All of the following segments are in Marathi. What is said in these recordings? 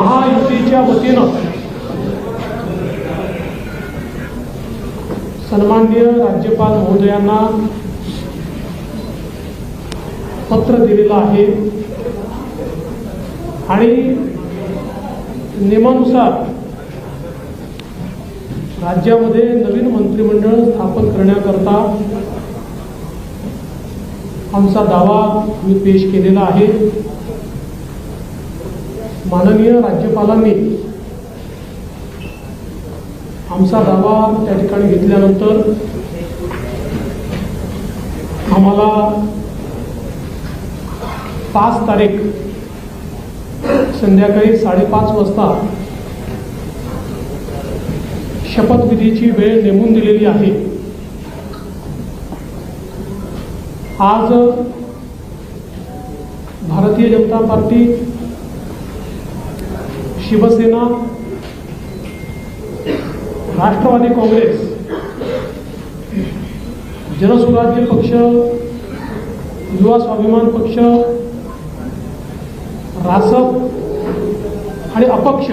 महायुतीच्या वतीनं सन्माननीय राज्यपाल महोदयांना पत्र दिलेलं आहे आणि नियमानुसार राज्यामध्ये नवीन मंत्रिमंडळ स्थापन करण्याकरता आमचा दावा मी पेश केलेला आहे। माननीय राज्यपालांनी आमचा दावा त्या ठिकाणी घेतल्यानंतर आम्हाला 5 तारीख संध्याकाळी 5:30 वाजता शपथविधीची वेळ नेमून दिलेली आहे। आज भारतीय जनता पार्टी, शिवसेना, राष्ट्रवादी काँग्रेस, जनसुराज्य पक्ष, युवा स्वाभिमान पक्ष, रासप आणि अपक्ष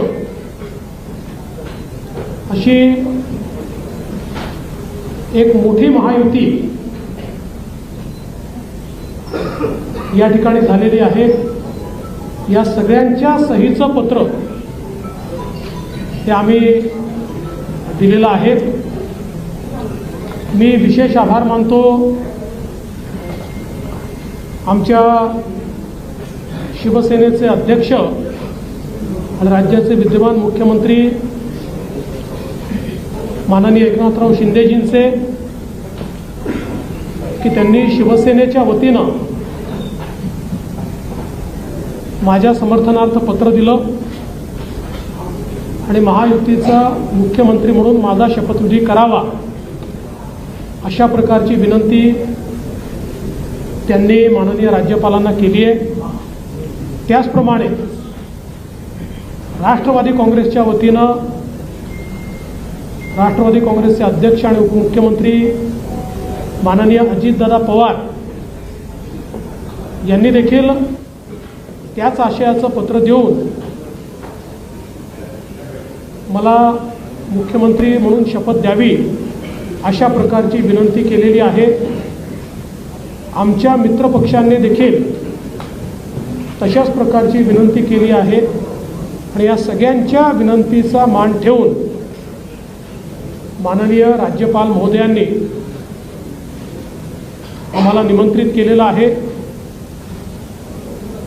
अशी एक मोठी महायुती या ठिकाणी झालेली आहे। या सगळ्यांच्या सहीचं पत्र ते आम्ही दिलेलं आहे। मी विशेष आभार मानतो आमच्या शिवसेनेचे अध्यक्ष आणि राज्याचे विद्यमान मुख्यमंत्री माननीय एकनाथराव शिंदेजींचे की त्यांनी शिवसेनेच्या वतीनं माझ्या समर्थनार्थ पत्र दिलं आणि महायुतीचा मुख्यमंत्री म्हणून माझा शपथविधी करावा अशा प्रकारची विनंती त्यांनी माननीय राज्यपालांना केली आहे। त्याचप्रमाणे राष्ट्रवादी काँग्रेसच्या वतीनं राष्ट्रवादी काँग्रेसचे अध्यक्ष आणि उपमुख्यमंत्री माननीय अजितदादा पवार यांनी देखील त्याच आशयाचं पत्र देऊन मला मुख्यमंत्री म्हणून शपथ द्यावी अशा प्रकारची विनंती केलेली आहे। आमच्या मित्रपक्षांनी देखील तशाच प्रकारची विनंती केली आहे आणि या सगळ्यांच्या विनंतीचा मान ठेवून माननीय राज्यपाल महोदयांनी आम्हाला निमंत्रित केलेलं आहे।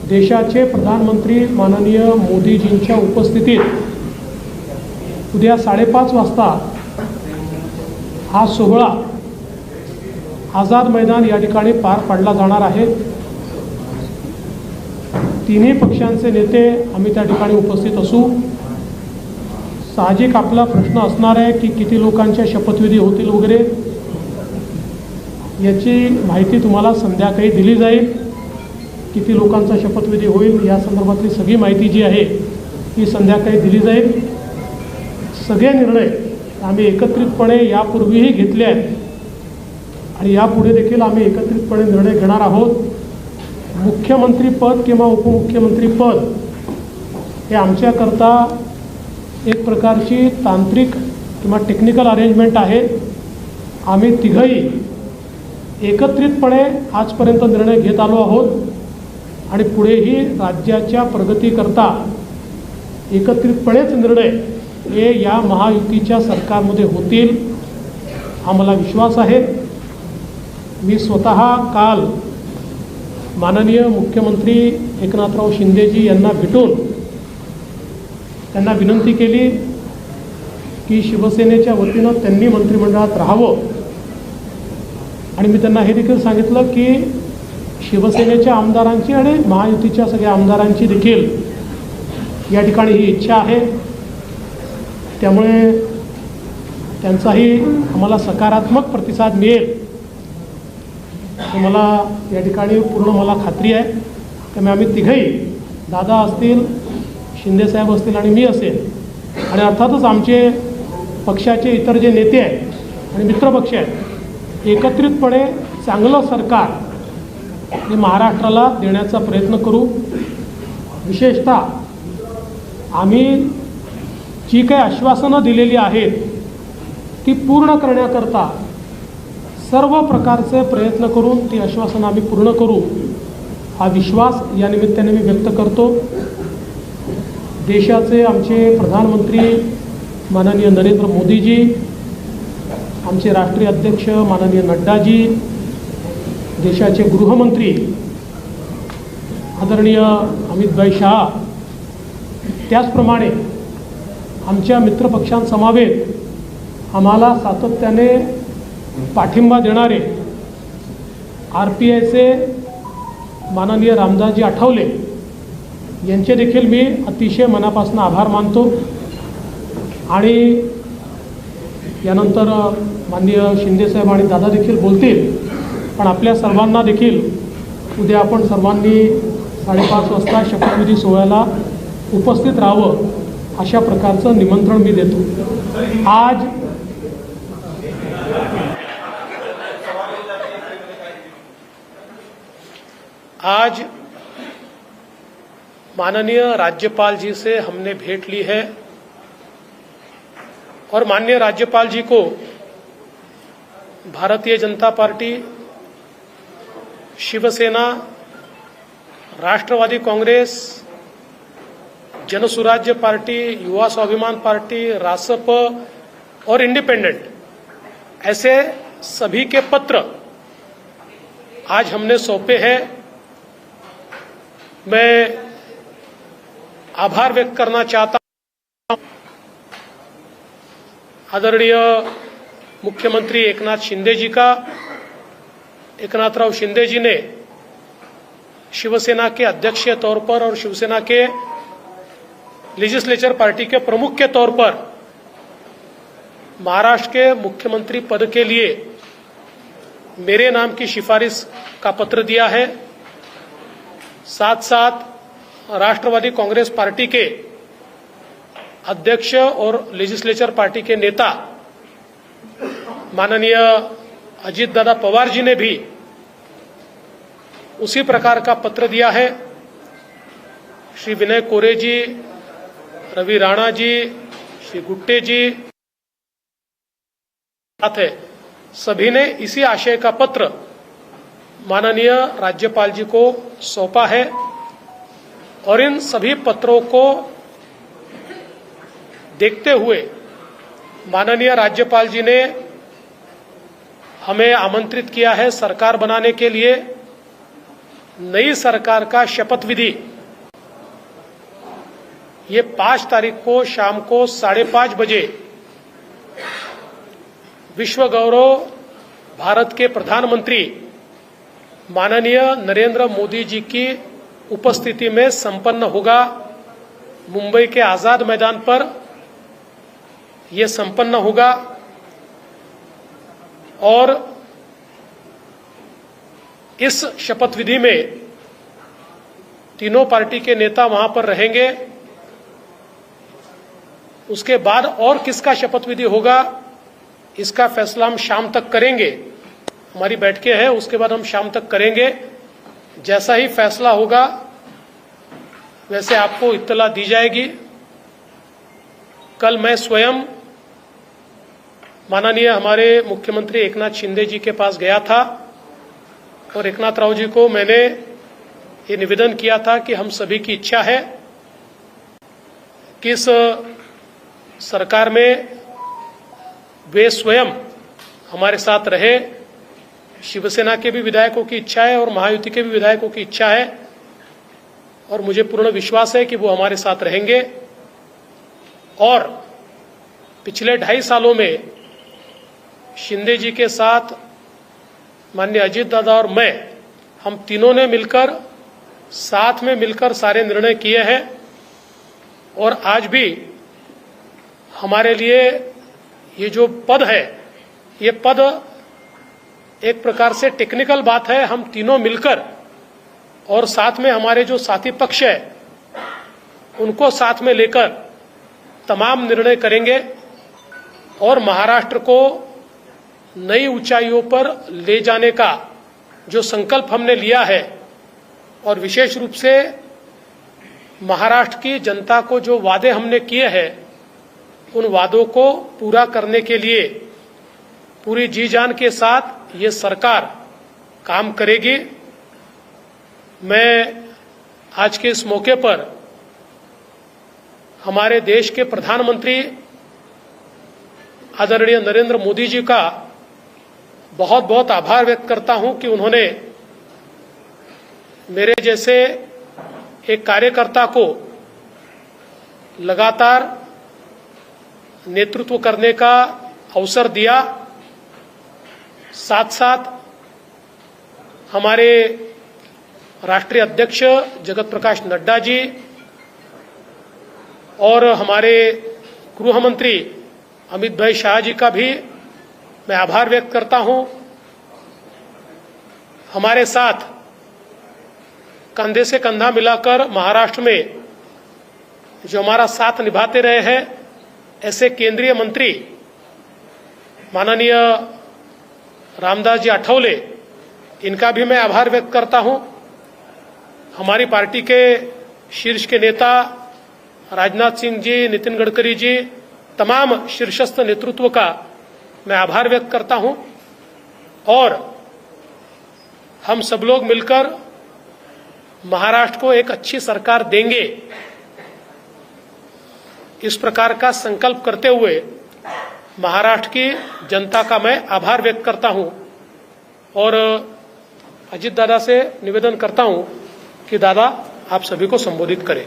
देशाचे प्रधानमंत्री माननीय मोदीजींच्या उपस्थितीत उद्या 5:30 वाजता हा सोहळा आझाद मैदान या ठिकाणी पार पाडला जाणार आहे। तिन्ही पक्षांचे नेते आम्ही त्या ठिकाणी उपस्थित असू। साहजिक आपला प्रश्न असणार आहे की किती लोकांच्या शपथविधी होतील वगैरे, याची माहिती तुम्हाला संध्याकाळी दिली जाईल। किती लोकांचा शपथविधी होईल या संदर्भातली सगळी माहिती जी आहे ती संध्याकाळी दिली जाईल। सगळे निर्णय आम्ही एकत्रितपणे यापूर्वीही घेतले आहेत आणि यापुढे देखील आम्ही एकत्रितपणे निर्णय घेणार आहोत। मुख्यमंत्रीपद किंवा उपमुख्यमंत्रीपद हे आमच्याकरता एक प्रकारची तांत्रिक किंवा टेक्निकल अरेंजमेंट आहे। आम्ही तिघही एकत्रितपणे आजपर्यंत निर्णय घेत आलो आहोत आणि पुढेही राज्याच्या प्रगतीकरता एकत्रितपणेच निर्णय हे या महायुतीच्या सरकारमध्ये होतील आम्हाला विश्वास आहे। मी स्वतः काल माननीय मुख्यमंत्री एकनाथराव शिंदेजी यांना भेटून त्यांना विनंती केली की शिवसेनेच्या वतीनं त्यांनी मंत्रिमंडळात राहावं आणि मी त्यांना हे देखील सांगितलं की शिवसेनेच्या आमदारांची आणि महायुतीच्या सगळ्या आमदारांची देखील या ठिकाणी ही इच्छा आहे। त्यामुळे त्यांचाही आम्हाला सकारात्मक प्रतिसाद मिळेल हे मला या ठिकाणी पूर्ण मला खात्री आहे। त्यामुळे आम्ही तिघही, दादा असतील, शिंदेसाहेब असतील आणि मी असेल आणि अर्थातच आमचे पक्षाचे इतर जे नेते आहेत आणि मित्रपक्ष आहेत, एकत्रितपणे चांगलं सरकार हे महाराष्ट्राला देण्याचा प्रयत्न करू। विशेषतः आम्ही जी काही आश्वासनं दिलेली आहेत ती पूर्ण करण्याकरता सर्व प्रकारचे प्रयत्न करून ती आश्वासनं आम्ही पूर्ण करू हा विश्वास या निमित्ताने मी व्यक्त करतो। देशाचे आमचे प्रधानमंत्री माननीय नरेंद्र मोदीजी, आमचे राष्ट्रीय अध्यक्ष माननीय नड्डाजी, देशाचे गृहमंत्री आदरणीय अमितभाई शाह, त्याचप्रमाणे आमच्या मित्रपक्षांसमवेत आम्हाला सातत्याने पाठिंबा देणारे RPIचे माननीय रामदासजी आठवले यांचे देखील मी अतिशय मनापासून आभार मानतो। आणि यानंतर माननीय शिंदेसाहेब आणि दादा देखील बोलतील, पण आपल्या सर्वांना देखील उद्या आपण सर्वांनी 5:30 वाजता शपथविधी सोहळ्याला उपस्थित राहावं अशा प्रकारचं निमंत्रण मी देतो। आज माननीय राज्यपाल जी से हमने भेंट ली है और माननीय राज्यपाल जी को भारतीय जनता पार्टी, शिवसेना, राष्ट्रवादी कांग्रेस, जनसुराज्य पार्टी, युवा स्वाभिमान पार्टी, रासप और इंडिपेंडेंट ऐसे सभी के पत्र आज हमने सौंपे हैं। मैं आभार व्यक्त करना चाहता हूं आदरणीय मुख्यमंत्री एकनाथ शिंदे जी का। एकनाथराव शिंदे जी ने शिवसेना के अध्यक्ष के तौर पर और शिवसेना के लेजिस्लेचर पार्टी के प्रमुख के तौर पर महाराष्ट्र के मुख्यमंत्री पद के लिए मेरे नाम की सिफारिश का पत्र दिया है। साथ साथ राष्ट्रवादी कांग्रेस पार्टी के अध्यक्ष और लेजिस्लेचर पार्टी के नेता माननीय अजित दादा पवार जी ने भी उसी प्रकार का पत्र दिया है। श्री विनय कोरे जी, रवि राणा जी, श्री गुट्टे जी है, सभी ने इसी आशय का पत्र माननीय राज्यपाल जी को सौंपा है और इन सभी पत्रों को देखते हुए माननीय राज्यपाल जी ने हमें आमंत्रित किया है सरकार बनाने के लिए। नई सरकार का शपथ विधि ये 5 तारीख को शाम को 5:30 बजे विश्व गौरव भारत के प्रधानमंत्री माननीय नरेंद्र मोदी जी की उपस्थिति में संपन्न होगा। मुंबई के आजाद मैदान पर यह संपन्न होगा और इस शपथ विधि में तीनों पार्टी के नेता वहां पर रहेंगे। उसके बाद और किसका शपथ विधि होगा इसका फैसला हम शाम तक करेंगे। हमारी बैठकें हैं, उसके बाद हम शाम तक करेंगे। जैसा ही फैसला होगा वैसे आपको इत्तला दी जाएगी। कल मैं स्वयं माननीय हमारे मुख्यमंत्री एकनाथ शिंदे जी के पास गया था और एकनाथ राव जी को मैंने ये निवेदन किया था कि हम सभी की इच्छा है कि इस सरकार में वे स्वयं हमारे साथ रहे। शिवसेना के भी विधायकों की इच्छा है और महायुति के भी विधायकों की इच्छा है और मुझे पूर्ण विश्वास है कि वो हमारे साथ रहेंगे। और पिछले 2.5 सालों में शिंदे जी के साथ माननीय अजित दादा और मैं, हम तीनों ने मिलकर साथ में मिलकर सारे निर्णय किए हैं और आज भी हमारे लिए ये जो पद है, ये पद एक प्रकार से टेक्निकल बात है। हम तीनों मिलकर और साथ में हमारे जो साथी पक्ष है उनको साथ में लेकर तमाम निर्णय करेंगे और महाराष्ट्र को नई ऊंचाइयों पर ले जाने का जो संकल्प हमने लिया है और विशेष रूप से महाराष्ट्र की जनता को जो वादे हमने किए हैं उन वादों को पूरा करने के लिए पूरी जी जान के साथ ये सरकार काम करेगी। मैं आज के इस मौके पर हमारे देश के प्रधानमंत्री आदरणीय नरेंद्र मोदी जी का बहुत बहुत आभार व्यक्त करता हूं कि उन्होंने मेरे जैसे एक कार्यकर्ता को लगातार नेतृत्व करने का अवसर दिया। साथ साथ हमारे राष्ट्रीय अध्यक्ष जगत प्रकाश नड्डा जी और हमारे गृह मंत्री अमित भाई शाह जी का भी मैं आभार व्यक्त करता हूं। हमारे साथ कंधे से कंधा मिलाकर महाराष्ट्र में जो हमारा साथ निभाते रहे हैं ऐसे केंद्रीय मंत्री माननीय रामदास जी आठवले, इनका भी मैं आभार व्यक्त करता हूं। हमारी पार्टी के शीर्ष के नेता राजनाथ सिंह जी, नितिन गडकरी जी, तमाम शीर्षस्थ नेतृत्व का मैं आभार व्यक्त करता हूं और हम सब लोग मिलकर महाराष्ट्र को एक अच्छी सरकार देंगे, इस प्रकार का संकल्प करते हुए महाराष्ट्र की जनता का मैं आभार व्यक्त करता हूं और अजित दादा से निवेदन करता हूं कि दादा आप सभी को संबोधित करें।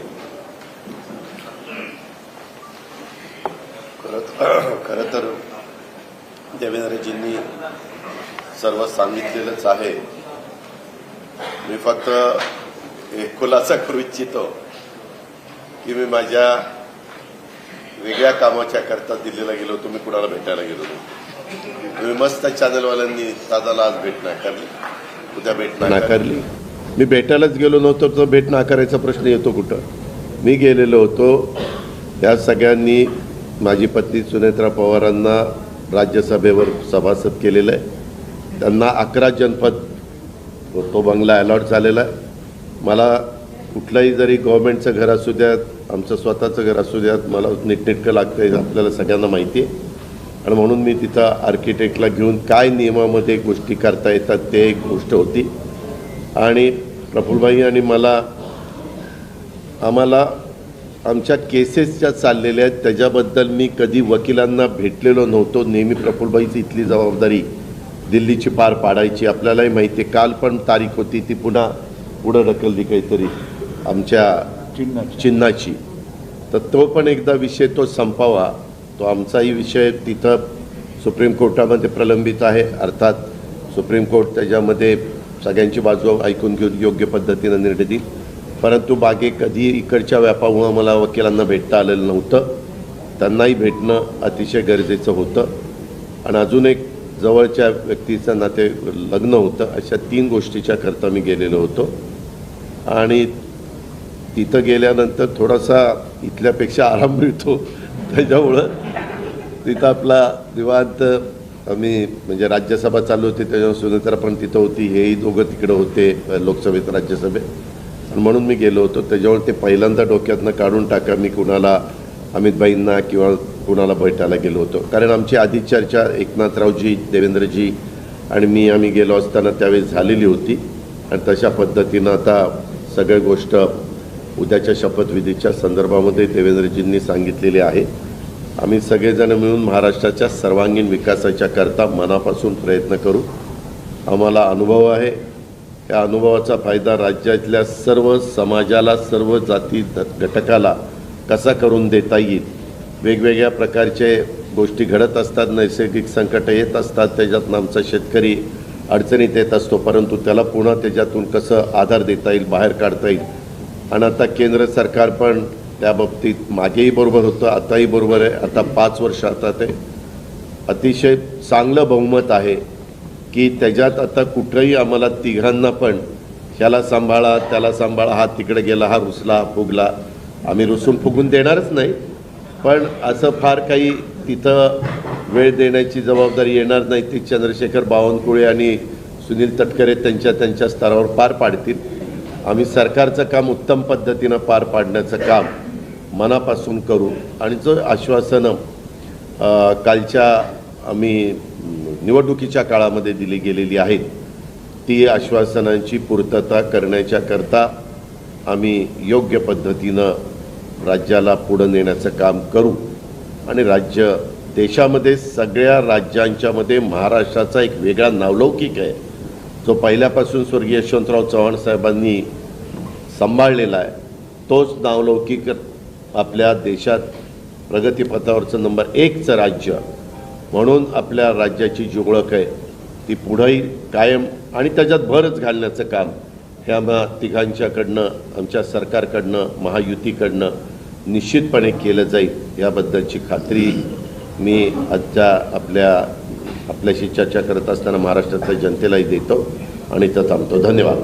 खरं तर देवेंद्रजींनी सर्व सांगितलेलंच आहे। मी फक्त एक खुलासा करू इच्छितो की मी माझ्या वेगळ्या कामाच्या करता दिल्लीला गेलो होतो। मी कुणाला भेटायला गेलो होतो। मी मस्त चॅनलवाल्यांनी दादाला आज भेट नाकारली, उद्या भेट नाकारली। मी भेटायलाच गेलो नव्हतो तर भेट नाकारायचा प्रश्न येतो कुठं? मी गेलेलो होतो। या सगळ्यांनी माझी पत्नी सुनेत्रा पवारांना राज्यसभेवर सभासद केलेलं आहे। त्यांना 11 जनपद तो बंगला अलॉट झालेला आहे। मला कुठलाही जरी गव्हर्नमेंटचं घर असू द्यात, आमचं स्वतःचं घर असू द्यात, मला नीटनेटकं लागतं हे आपल्याला सगळ्यांना माहिती आहे आणि म्हणून मी तिथं आर्किटेक्टला घेऊन काय नियमामध्ये गोष्टी करता येतात ते एक गोष्ट होती। आणि प्रफुल्लभाई आणि आम्हाला आमच्या केसेस ज्या चाललेल्या आहेत त्याच्याबद्दल मी कधी वकिलांना भेटलेलो नव्हतो। नेहमी प्रफुल्लभाईची इथली जबाबदारी दिल्लीची पार पाडायची। आपल्यालाही माहिती आहे काल पण तारीख होती ती पुन्हा पुढे ढकलली काहीतरी आमच्या चिन्हाची, तर तो पण एकदा विषय तो संपावा। तो आमचाही विषय तिथं सुप्रीम कोर्टामध्ये प्रलंबित आहे। अर्थात सुप्रीम कोर्ट त्याच्यामध्ये सगळ्यांची बाजू ऐकून घेऊन योग्य पद्धतीने निर्णय देईल, परंतु बाकी कधी इकडच्या व्यापामुळे मला वकिलांना भेटता आलेलं नव्हतं। त्यांनाही भेटणं अतिशय गरजेचं होतं आणि अजून एक जवळच्या व्यक्तीचं नाते लग्न होतं। अशा 3 गोष्टीच्या करता मी गेलेलो होतो आणि तिथं गेल्यानंतर थोडासा इथल्यापेक्षा आराम मिळतो। त्याच्यामुळं तिथं आपला निवांत आम्ही म्हणजे राज्यसभा चालू होती त्याच्यावर सुनेत्रा पण तिथं होती, हेही दोघं तिकडं होते लोकसभेत राज्यसभेत आणि म्हणून मी गेलो होतो। त्याच्यामुळे ते पहिल्यांदा डोक्यातनं काढून टाका मी कुणाला अमितभाईंना किंवा कुणाला भेटायला गेलो होतो। कारण आमची आधी चर्चा एकनाथरावजी, देवेंद्रजी आणि आम्ही गेलो असताना त्यावेळेस झालेली होती आणि तशा पद्धतीनं आता सगळी गोष्ट उद्याच्या शपथविधीच्या संदर्भामध्ये देवेंद्रजींनी सांगितलेली आहे। आम्ही सगळेजण मिळून महाराष्ट्राच्या सर्वांगीण विकासाच्या करता मनापासून प्रयत्न करू। आम्हाला अनुभव आहे, या अनुभवाचा फायदा राज्यातल्या सर्व समाजाला, सर्व जाती घटकाला कसा करून देता येईल। वेगवेगळ्या प्रकारचे गोष्टी घडत असतात, नैसर्गिक संकट येत असतात, त्याच्यातून आमचा शेतकरी अडचणीत येत असतो, परंतु त्याला पुन्हा त्याच्यातून कसं आधार देता येईल, बाहेर काढता येईल। आणि आता केंद्र सरकार पण त्या बाबतीत मागेही बरोबर होतं, आताही बरोबर आहे। आता 5 वर्ष आता ते अतिशय चांगलं बहुमत आहे की त्याच्यात आता कुठंही आम्हाला तिघांना पण ह्याला सांभाळा त्याला सांभाळा, हा तिकडे गेला, हा रुसला फुगला, आम्ही रुसून फुगून देणारच नाही, पण असं फार काही तिथं वेळ देण्याची जबाबदारी येणार नाही। ती चंद्रशेखर बावनकुळे आणि सुनील तटकरे त्यांच्या स्तरावर पार पाडतील आम्ही सरकारचं काम उत्तम पद्धतीनं पार पाडण्याचं काम मनापासून करू आणि जो आश्वासनं कालच्या आम्ही निवडणुकीच्या काळामध्ये दिली गेलेली आहेत ती आश्वासनांची पूर्तता करण्याच्याकरता आम्ही योग्य पद्धतीनं राज्याला पुढं नेण्याचं काम करू आणि राज्य देशामध्ये सगळ्या राज्यांच्यामध्ये महाराष्ट्राचा एक वेगळा नावलौकिक आहे जो पहिल्यापासून स्वर्गीय यशवंतराव चव्हाण साहेबांनी सांभाळलेला आहे. तोच नावलौकिक आपल्या देशात प्रगतीपथावरचं नंबर 1चं राज्य म्हणून आपल्या राज्याची जी ओळख आहे ती पुढेही कायम आणि त्याच्यात भरच घालण्याचं काम हे आम्हा तिघांच्याकडनं आमच्या सरकारकडनं महायुतीकडनं निश्चितपणे केलं जाईल याबद्दलची खात्री मी आजच्या आपल्याशी चर्चा करत असताना महाराष्ट्रातल्या जनतेलाही देतो आणि इथं थांबतो. धन्यवाद.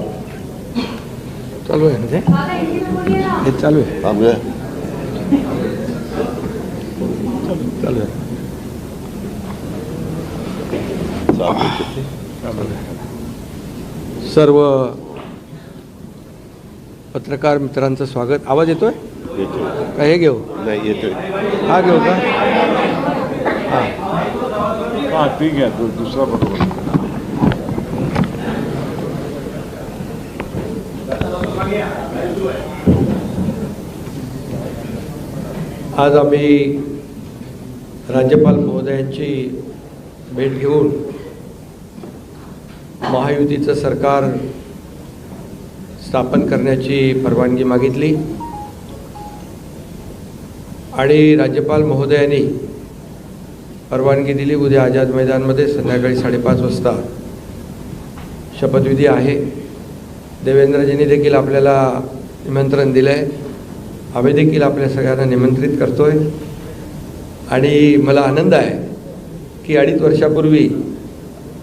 चालू आहे ना ते चालू आहे थांबूया. चालू आहे सर्व पत्रकार मित्रांचं स्वागत. आवाज येतोय येतो का? हे घेऊ नाही येतोय. हा घेऊ का? हां ठीक आहे. दुसरा बरोबर. आज आम्ही राज्यपाल महोदयांची भेट घेऊन महायुतीचं सरकार स्थापन करण्याची परवानगी मागितली आणि राज्यपाल महोदयांनी परवानगी दिली. उद्या आझाद मैदानमध्ये संध्याकाळी 5:30 वाजता शपथविधी आहे. देवेंद्रजींनी देखील आपल्याला निमंत्रण दिलं आहे. आम्ही देखील आपल्या सगळ्यांना निमंत्रित करतो आहे आणि मला आनंद आहे की 2.5 वर्षापूर्वी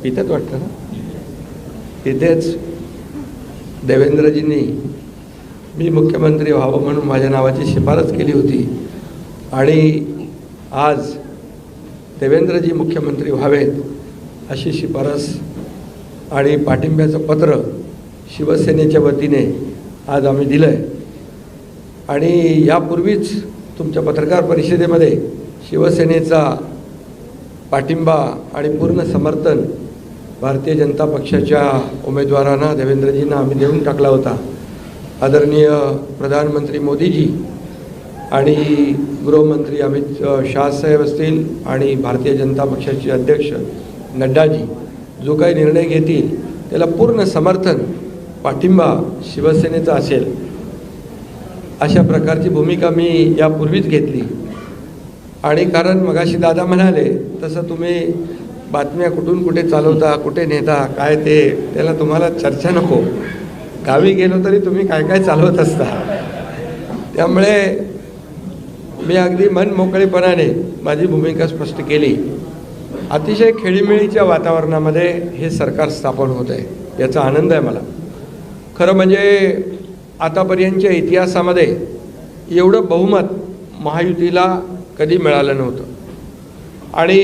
इथंच वाटतं ना, इथेच देवेंद्रजींनी मी मुख्यमंत्री व्हावं म्हणून माझ्या नावाची शिफारस केली होती आणि आज देवेंद्रजी मुख्यमंत्री व्हावेत अशी शिफारस आणि पाठिंब्याचं पत्र शिवसेनेच्या वतीने आज आम्ही दिलं आहे. आणि यापूर्वीच तुमच्या पत्रकार परिषदेमध्ये शिवसेनेचा पाठिंबा आणि पूर्ण समर्थन भारतीय जनता पक्षाच्या उमेदवारांना देवेंद्रजींना आम्ही देऊन टाकला होता. आदरणीय प्रधानमंत्री मोदीजी आणि गृहमंत्री अमित शाह साहेब असतील आणि भारतीय जनता पक्षाचे अध्यक्ष नड्डाजी जो काही निर्णय घेतील त्याला पूर्ण समर्थन पाठिंबा शिवसेनेचा असेल अशा प्रकारची भूमिका मी यापूर्वीच घेतली. आणि कारण मगाशी दादा म्हणाले तसं तुम्ही बातम्या कुठून कुठे चालवता, कुठे नेता, काय ते त्याला तुम्हाला चर्चा नको. गावी गेलो तरी तुम्ही काय काय चालवत असता. त्यामुळे मी अगदी मन मोकळेपणाने माझी भूमिका स्पष्ट केली. अतिशय खेळीमेळीच्या वातावरणामध्ये हे सरकार स्थापन होत आहे याचा आनंद आहे मला. खरं म्हणजे आतापर्यंतच्या इतिहासामध्ये एवढं बहुमत महायुतीला कधी मिळालं नव्हतं आणि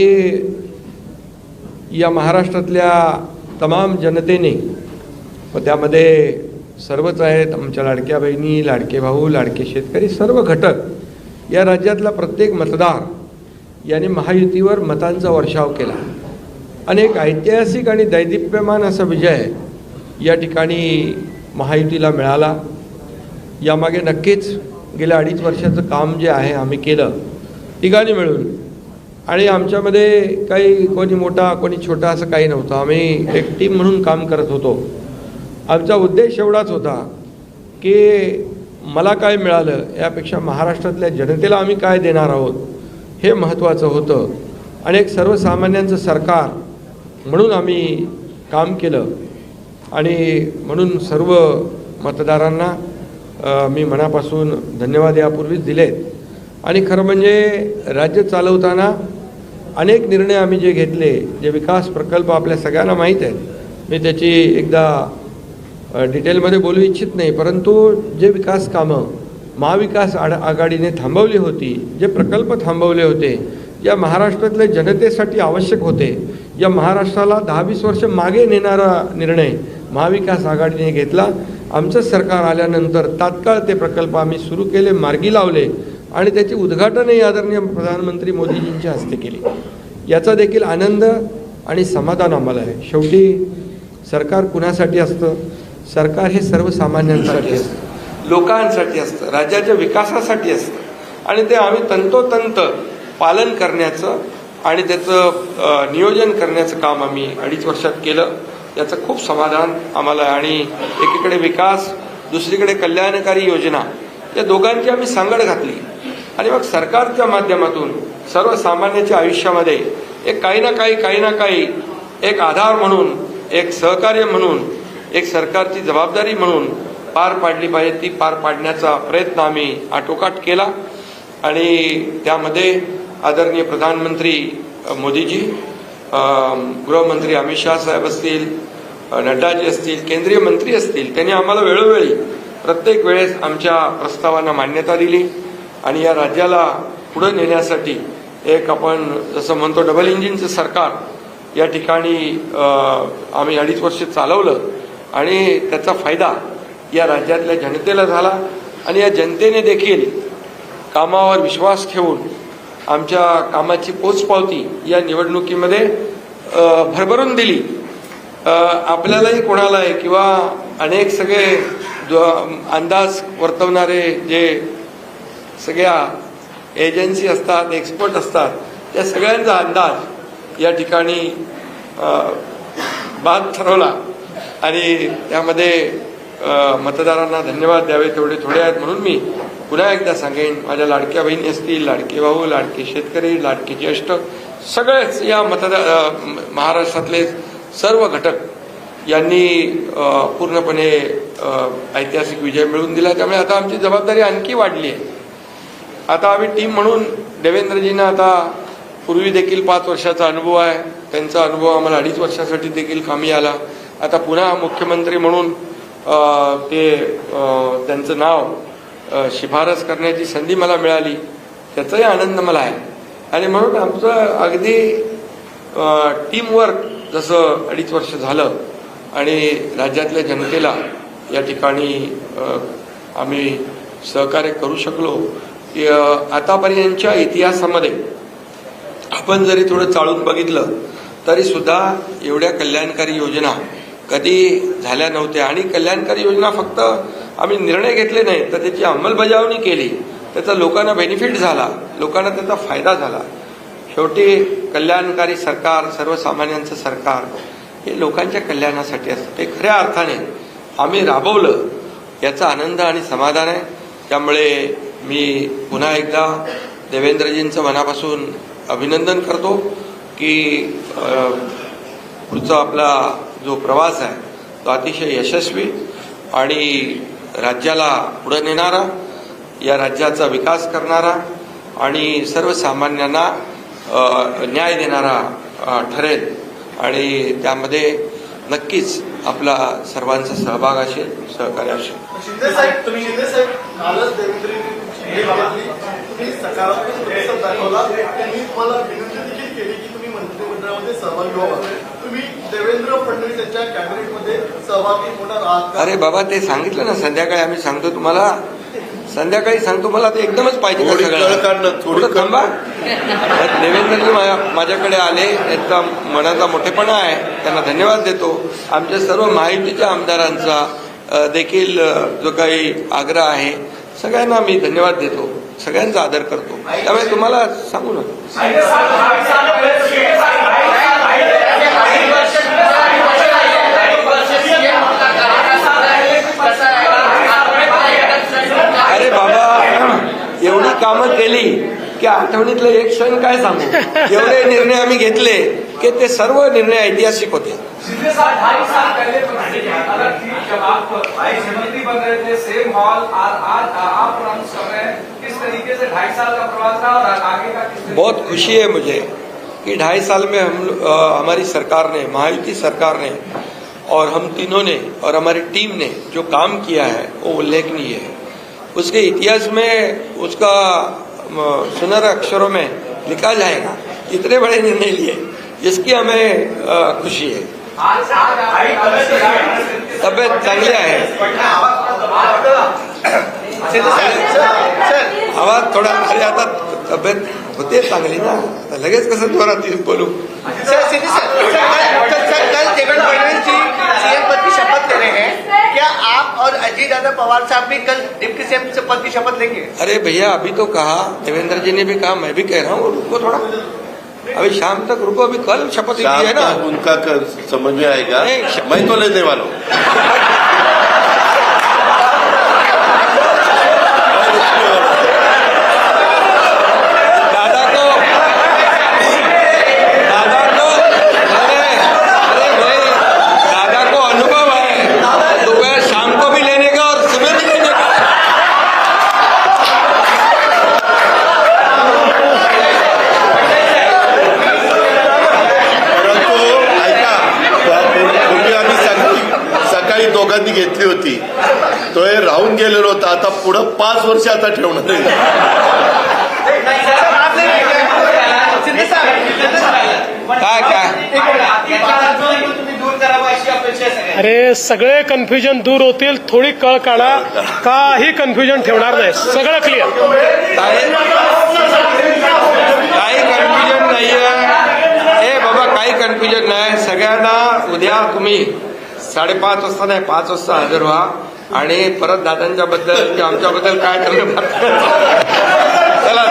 या महाराष्ट्रातल्या तमाम जनतेने व त्यामध्ये सर्वच आहेत, आमच्या लाडक्या बहिणी, लाडके भाऊ, लाडके शेतकरी, सर्व घटक, या राज्यातला प्रत्येक मतदार यांनी महायुतीवर मतांचा वर्षाव केला. अनेक ऐतिहासिक आणि दैदिप्यमान असा विजय या ठिकाणी महायुतीला मिळाला. यामागे नक्कीच गेल्या 2.5 वर्षाचं काम जे आहे आम्ही केलं तिघांनी मिळून. आणि आमच्यामध्ये काही कोणी मोठा कोणी छोटा असं काही नव्हतं. आम्ही एक टीम म्हणून काम करत होतो. आमचा उद्देश एवढाच होता की मला काय मिळालं यापेक्षा महाराष्ट्रातल्या जनतेला आम्ही काय देणार आहोत हे महत्त्वाचं होतं. आणि एक सर्वसामान्यांचं सरकार म्हणून आम्ही काम केलं आणि म्हणून सर्व मतदारांना मी मनापासून धन्यवाद यापूर्वीच दिलेत. आणि खरं म्हणजे राज्य चालवताना अनेक निर्णय आम्ही जे घेतले, जे विकास प्रकल्प आपल्या सगळ्यांना माहीत आहेत, मी त्याची एकदा डिटेलमध्ये बोलू इच्छित नाही, परंतु जे विकास कामं महाविकास आघाडीने थांबवली होती, जे प्रकल्प थांबवले होते, या महाराष्ट्रातल्या जनतेसाठी आवश्यक होते, या महाराष्ट्राला 10-20 वर्ष मागे नेणारा निर्णय महाविकास आघाडीने घेतला. आमचं सरकार आल्यानंतर तात्काळ ते प्रकल्प आम्ही सुरू केले, मार्गी लावले आणि त्याचे उद्घाटनही आदरणीय प्रधानमंत्री मोदीजींच्या हस्ते केले. याचा देखील आनंद आणि समाधान आम्हाला आहे. शेवटी सरकार कुणासाठी असतं? सरकार हे सर्वसामान्यांसाठी असतं, लोकांसाठी असतं, राज्याच्या विकासासाठी असतं आणि ते आम्ही तंतोतंत पालन करण्याचं आणि त्याचं नियोजन करण्याचं काम आम्ही 2.5 वर्षात केलं. याचं खूप समाधान आम्हाला आहे. आणि एकीकडे विकास, दुसरीकडे कल्याणकारी योजना, या दोघांची आम्ही सांगड घातली आणि मग सरकारच्या माध्यमातून सर्वसामान्याच्या आयुष्यामध्ये एक काही ना काही एक आधार म्हणून, एक सहकार्य म्हणून, एक सरकारची जबाबदारी म्हणून पार पाडली पाहिजे. ती पार पाडण्याचा प्रयत्न आम्ही आटोकाट केला आणि त्यामध्ये आदरणीय प्रधानमंत्री मोदीजी, गृहमंत्री अमित शाह साहेब असतील, नड्डाजी असतील, केंद्रीय मंत्री असतील, त्यांनी आम्हाला वेळोवेळी प्रत्येक वेळेस आमच्या प्रस्तावांना मान्यता दिली आणि या राज्याला पुढे नेण्यासाठी एक आपण जसं म्हणतो डबल इंजिनचं सरकार या ठिकाणी आम्ही 2.5 वर्ष चालवलं आणि त्याचा फायदा या राज्यातल्या जनतेला झाला आणि या जनतेने देखील कामावर विश्वास ठेवून आमच्या कामाची पोचपावती या निवडणुकीमध्ये भरभरून दिली. आपल्यालाही कोणालाही किंवा अनेक सगळे अंदाज वर्तवणारे जे सगळ्या एजन्सी असतात, एक्सपर्ट असतात, त्या सगळ्यांचा अंदाज या ठिकाणी बाद ठरवला आणि त्यामध्ये मतदारांना धन्यवाद द्यावे तेवढे थोडे आहेत. म्हणून मी पुन्हा एकदा सांगेन, माझ्या लाडक्या बहिणी असतील, लाडके भाऊ, लाडके शेतकरी, लाडके ज्येष्ठ, सगळेच या महाराष्ट्रातले सर्व घटक यांनी पूर्णपणे ऐतिहासिक विजय मिळवून दिला. त्यामुळे आता आमची जबाबदारी आणखी वाढली आहे. आता आम्ही टीम म्हणून देवेंद्रजींना आता पूर्वी देखील 5 वर्षाचा अनुभव आहे, त्यांचा अनुभव आम्हाला 2.5 वर्षासाठी देखील कामी आला. आता पुन्हा मुख्यमंत्री म्हणून त्यांचं नाव शिफारस करण्याची संधी मला मिळाली, त्याचाही आनंद मला आहे. आणि म्हणून आमचं अगदी टीमवर्क जसं 2.5 वर्ष झालं आणि राज्यातल्या जनतेला या ठिकाणी आम्ही सहकार्य करू शकलो. आतापर्यंतच्या इतिहासामध्ये आपण जरी थोडं चाळून बघितलं तरी सुद्धा एवढ्या कल्याणकारी योजना कधी झाल्या नव्हत्या. आणि कल्याणकारी योजना फक्त आम्ही निर्णय घेतले नाही तर त्याची अंमलबजावणी केली, त्याचा लोकांना बेनिफिट झाला, लोकांना त्याचा फायदा झाला. शेवटी कल्याणकारी सरकार, सर्वसामान्यांचं सरकार हे लोकांच्या कल्याणासाठी असतं. ते खऱ्या अर्थाने आम्ही राबवलं, याचा आनंद आणि समाधान आहे. त्यामुळे मी पुन्हा एकदा देवेंद्रजींचं मनापासून अभिनंदन करतो की पुढचा आपला जो प्रवास आहे तो अतिशय यशस्वी आणि राज्याला पुढे नेणारा, या राज्याचा विकास करणारा आणि सर्वसामान्यांना न्याय देणारा ठरेल आणि त्यामध्ये नक्कीच आपला सर्वांचा सहभाग असेल, सहकार्य असेल. शिंदे साहेब कालच तुम्ही सकारात्मक प्रतिसाद दाखवला. त्यांनी तुम्हाला विनंती देखील केली की तुम्ही मंत्रिमंडळामध्ये सहभागी व्हावा. तुम्ही देवेंद्र फडणवीस यांच्या कॅबिनेटमध्ये सहभागी होणार आहात का? अरे बाबा, ते सांगितलं ना संध्याकाळी. आम्ही सांगतो तुम्हाला, संध्याकाळी सांगतो. मला ते एकदमच पाहिजे का सगळं? थोडं थांबा. देवेंद्रजी माझ्याकडे आले, त्यांचा मनाचा मोठेपणा आहे, त्यांना धन्यवाद देतो. आमच्या सर्व महायुतीच्या आमदारांचा देखील जो काही आग्रह आहे सगळ्यांना मी धन्यवाद देतो, सगळ्यांचा आदर करतो. त्यामुळे तुम्हाला सांगू ना, अरे बाबा, एवढी कामं केली की आठवणीतलं एक क्षण काय सांगू. एवढे निर्णय आम्ही घेतले की ते सर्व निर्णय ऐतिहासिक होते. सीधे साथ 2.5 साल पहले अलग थी जब आप मंत्री बन रहे थे, सेम हॉल, आज आप अनाउंस कर रहे हैं. किस तरीके से 2.5 साल का प्रवास रहा और आगे का किस? बहुत खुशी है मुझे कि 2.5 साल में हमारी सरकार ने, महायुति सरकार ने और हम तीनों ने और हमारी टीम ने जो काम किया है वो उल्लेखनीय है. उसके इतिहास में उसका सुनहरे अक्षरों में लिखा जाएगा. इतने बड़े निर्णय लिए जिसकी हमें खुशी है. तब्येत चांगली आहे. आवाज थोडा, अरे आता तब्येत होते चांगली ना, आता लगेच कसं जोरात बोलू. सर कल देवेंद्र फडणवीस जी सीएम पद की शपथ ले रहे हैं, क्या आप और अजीत यादव पवार साहब भी कल डिप्टी सीएम पद की शपथ लेंगे? अरे भैया अभी तो कहा, देवेंद्र जी ने भी कहा, मैं भी कह रहा हूँ रुको थोड़ा, अभी शाम तक रुको, अभी कल शपथ ली है ना. उनका समझ में आएगा. नहीं, मैं तो लेने वाला हूँ. दोघांनी घेतली होती, तो हे राहून गेलेलो होता, आता पुढं 5 वर्ष आता ठेवणार आहे. अरे सगळे कन्फ्युजन दूर होतील, थोडी कळ काढा, काही कन्फ्युजन ठेवणार नाही, सगळं क्लिअर. काही कन्फ्युजन नाहीये. हे बाबा काही कन्फ्युजन नाही. सगळ्यांना उद्या तुम्ही 5:30 वाजता नाही 5 वाजता हजर व्हा आणि परत दादांच्या बद्दल किंवा आमच्याबद्दल काय ठरलं चला.